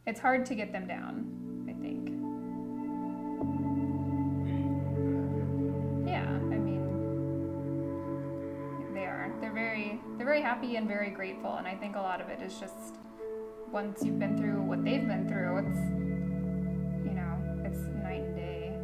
it's hard to get them down, I think. Yeah, I mean, they are. They're very happy and very grateful, and I think a lot of it is just once you've been through what they've been through, it's night and day.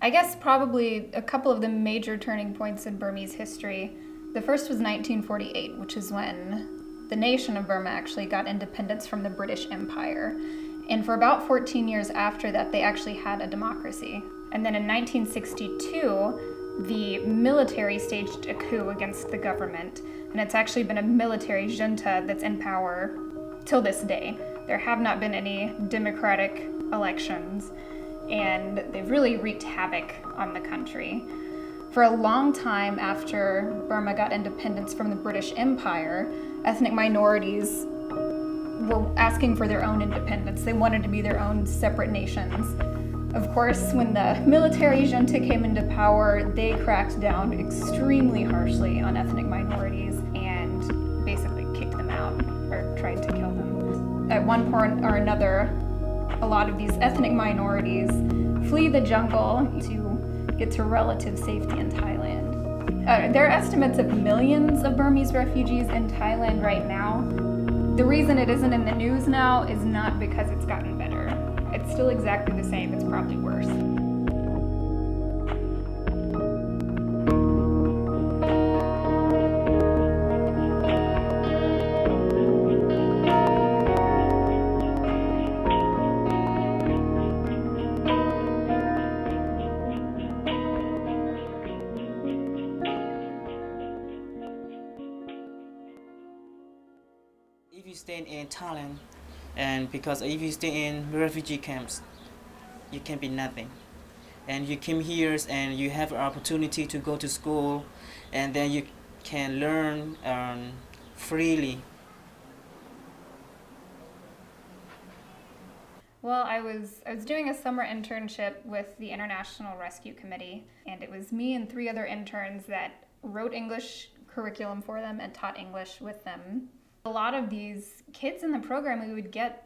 I guess probably a couple of the major turning points in Burmese history. The first was 1948, which is when the nation of Burma actually got independence from the British Empire. And for about 14 years after that, they actually had a democracy. And then in 1962, the military staged a coup against the government. And it's actually been a military junta that's in power till this day. There have not been any democratic elections, and they've really wreaked havoc on the country. For a long time after Burma got independence from the British Empire, ethnic minorities were asking for their own independence. They wanted to be their own separate nations. Of course, when the military junta came into power, they cracked down extremely harshly on ethnic minorities and basically kicked them out or tried to kill them. At one point or another, a lot of these ethnic minorities flee the jungle to get to relative safety in Thailand. There are estimates of millions of Burmese refugees in Thailand right now. The reason it isn't in the news now is not because it's gotten better. It's still exactly the same, it's probably worse. If you stay in Thailand, and because if you stay in refugee camps, you can be nothing. And you came here and you have an opportunity to go to school, and then you can learn freely. Well, I was doing a summer internship with the International Rescue Committee, and it was me and 3 other interns that wrote English curriculum for them and taught English with them. A lot of these kids in the program we would get,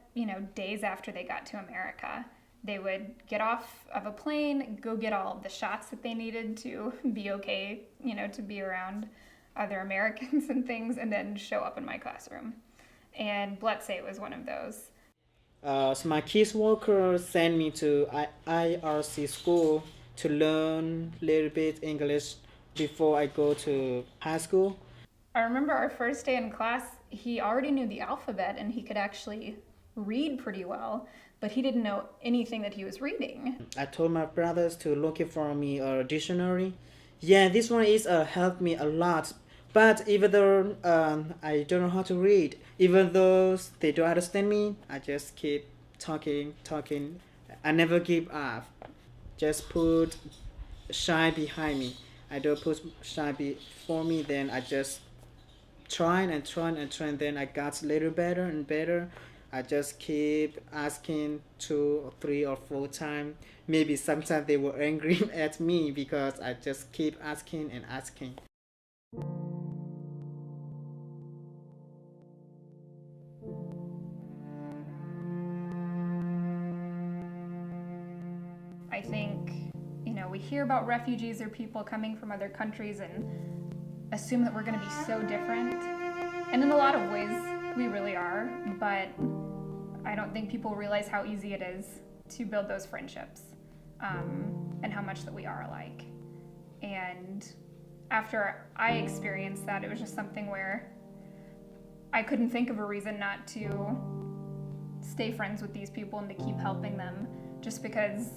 days after they got to America. They would get off of a plane, go get all of the shots that they needed to be okay, to be around other Americans and things, and then show up in my classroom. And Bletsay was one of those. So my caseworker sent me to IRC school to learn a little bit English before I go to high school. I remember our first day in class, he already knew the alphabet and he could actually read pretty well, but he didn't know anything that he was reading. I told my brothers to look for me a dictionary. Yeah, this one is helped me a lot. But even though I don't know how to read, even though they don't understand me, I just keep talking. I never give up. Just put shy behind me. I don't put shy before me. Then I just try and then I got a little better and better. I just keep asking 2 or 3 or 4 times. Maybe sometimes they were angry at me because I just keep asking and asking. I think, we hear about refugees or people coming from other countries and assume that we're going to be so different. And in a lot of ways, we really are, but I don't think people realize how easy it is to build those friendships, and how much that we are alike. And after I experienced that, it was just something where I couldn't think of a reason not to stay friends with these people and to keep helping them, just because,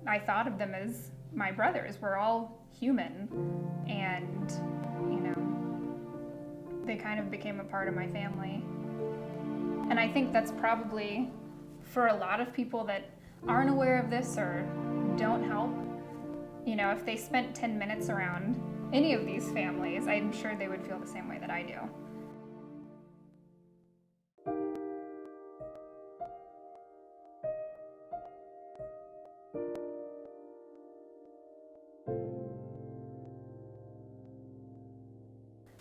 I thought of them as my brothers. We're all human, and, they kind of became a part of my family. And I think that's probably, for a lot of people that aren't aware of this or don't help, if they spent 10 minutes around any of these families, I'm sure they would feel the same way that I do.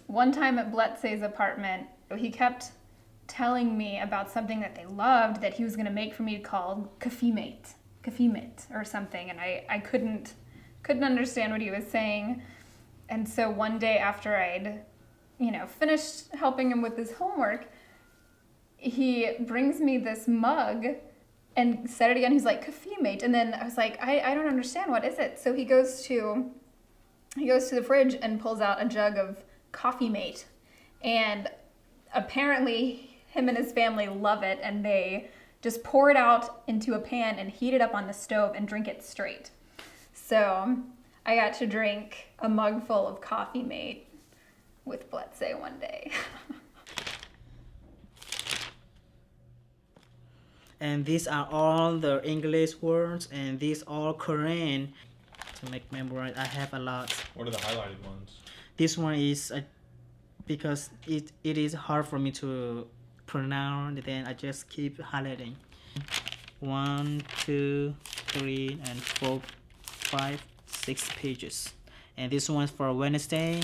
one time at Bletsay's apartment, he kept telling me about something that they loved that he was going to make for me called kafimate or something, and I couldn't understand what he was saying. And so one day after I'd finished helping him with his homework, he brings me this mug and said it again. He's like, kafimate. And then I was like, I don't understand. What is it? So he goes to the fridge and pulls out a jug of Coffee Mate. And apparently him and his family love it, and they just pour it out into a pan and heat it up on the stove and drink it straight. So I got to drink a mug full of Coffee Mate with Bletsay one day. And these are all the English words, and these all Korean. To make memorize, I have a lot. What are the highlighted ones? This one is because it is hard for me to pronounce, then I just keep highlighting. 1, 2, 3, and 4, 5, 6 pages. And this one's for Wednesday.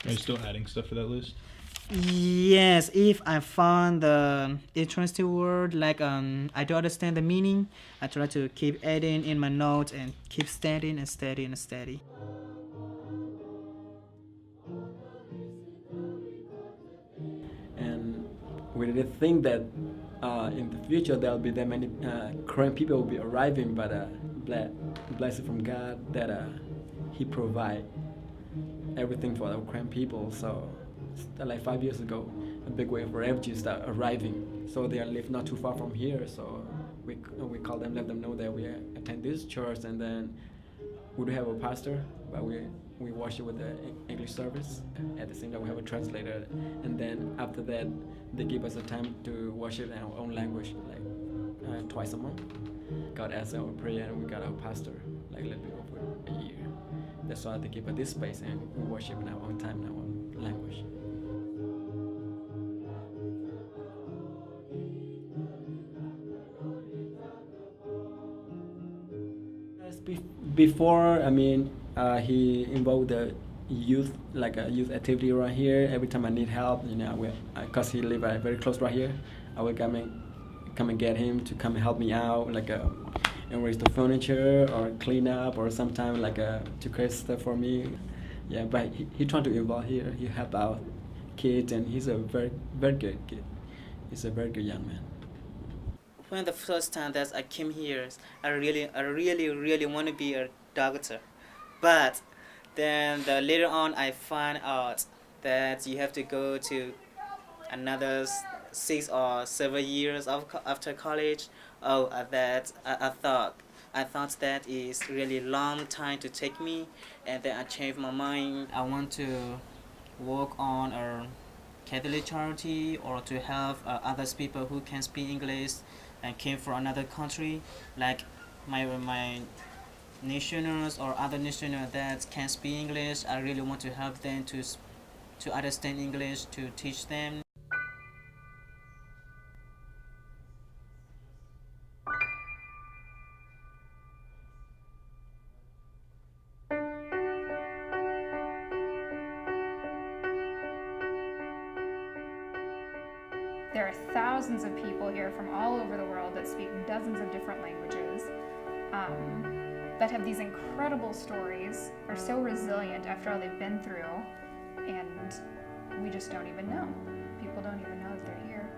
Are you still adding stuff to that list? Yes, if I found the interesting word, like I don't understand the meaning, I try to keep adding in my notes and keep studying and studying and studying. And we didn't think that in the future there'll be that many Korean people will be arriving, but blessed from God that He provide everything for the Korean people. So like 5 years ago, a big wave of refugees start arriving. So they live not too far from here. So we call them, let them know that we attend this church, and then we do have a pastor, but we worship with the English service. At the same time, we have a translator, and then after that, they give us a time to worship in our own language, like twice a month. God answers our prayer, and we got our pastor like a little bit over a year. That's why they give us this space, and we worship in our own time, in our own language. Before, he involved the youth, like a youth activity right here. Every time I need help, because he live very close right here, I will come and get him to come and help me out, like erase the furniture or clean up, or sometimes to create stuff for me. Yeah, but he trying to involve here. He help out kids, and he's a very, very good kid. He's a very good young man. When the first time that I came here, I really want to be a doctor. But then later on, I find out that you have to go to another 6 or 7 years after college. I thought that is really long time to take me, and then I changed my mind. I want to work on a Catholic charity, or to help others people who can speak English and came from another country, like my nationals or other nationals that can speak English. I really want to help them to understand English, to teach them. There are thousands of people here from all over the world that speak dozens of different languages, that have these incredible stories, are so resilient after all they've been through, and we just don't even know. People don't even know that they're here.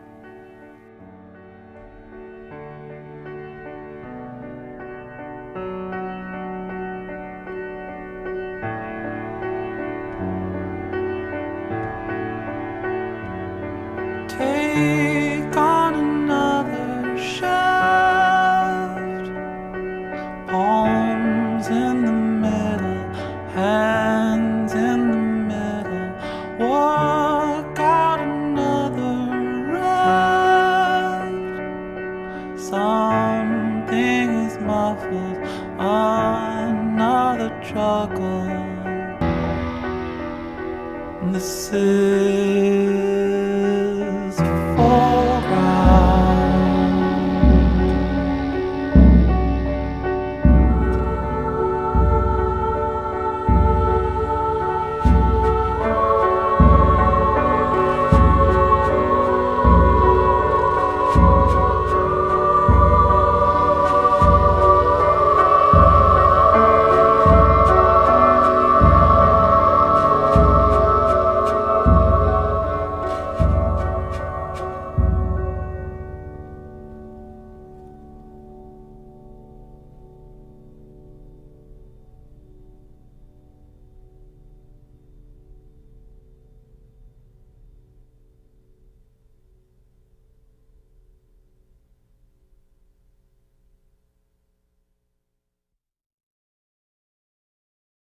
Take on another shaft, palms in the middle, hands in the middle, walk out another raft. Something is muffled, another struggle. The city